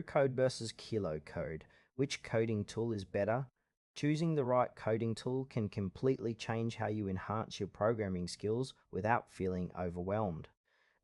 Code versus Code. Which coding tool is better? Choosing the right coding tool can completely change how you enhance your programming skills without feeling overwhelmed.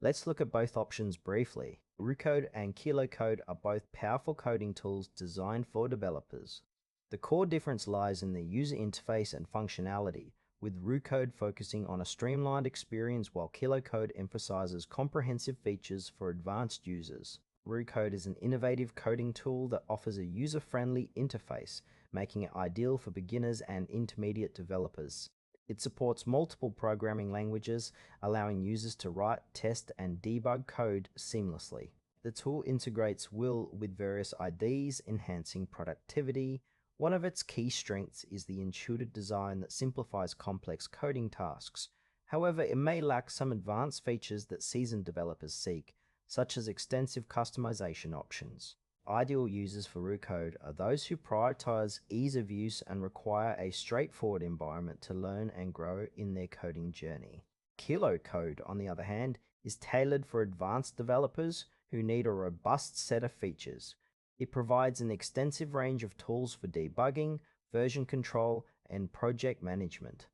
Let's look at both options briefly. Code and Code are both powerful coding tools designed for developers. The core difference lies in the user interface and functionality, with Code focusing on a streamlined experience while Code emphasizes comprehensive features for advanced users. Code is an innovative coding tool that offers a user-friendly interface, making it ideal for beginners and intermediate developers. It supports multiple programming languages, allowing users to write, test, and debug code seamlessly. The tool integrates will with various IDs, enhancing productivity. One of its key strengths is the intuitive design that simplifies complex coding tasks. However, it may lack some advanced features that seasoned developers seek, such as extensive customization options. Ideal users for Code are those who prioritize ease of use and require a straightforward environment to learn and grow in their coding journey. Code, on the other hand, is tailored for advanced developers who need a robust set of features. It provides an extensive range of tools for debugging, version control, and project management.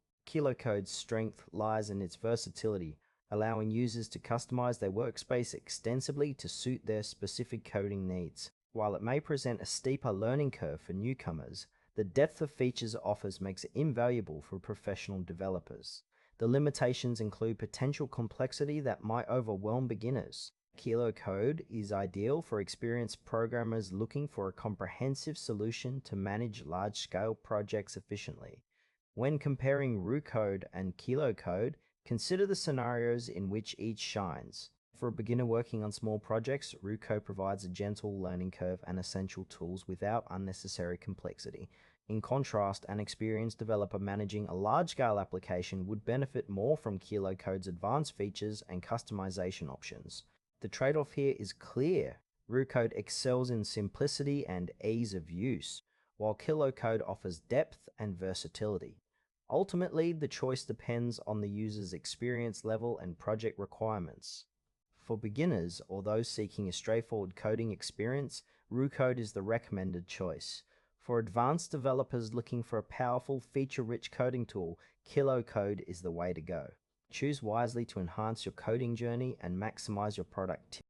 Code's strength lies in its versatility, allowing users to customize their workspace extensively to suit their specific coding needs. While it may present a steeper learning curve for newcomers, the depth of features it offers makes it invaluable for professional developers. The limitations include potential complexity that might overwhelm beginners. Code is ideal for experienced programmers looking for a comprehensive solution to manage large-scale projects efficiently. When comparing Code and Code, consider the scenarios in which each shines. For a beginner working on small projects, Code provides a gentle learning curve and essential tools without unnecessary complexity. In contrast, an experienced developer managing a large-scale application would benefit more from Code's advanced features and customization options. The trade-off here is clear. Code excels in simplicity and ease of use, while Code offers depth and versatility. Ultimately, the choice depends on the user's experience level and project requirements. For beginners or those seeking a straightforward coding experience, Code is the recommended choice. For advanced developers looking for a powerful, feature-rich coding tool, Code is the way to go. Choose wisely to enhance your coding journey and maximize your productivity.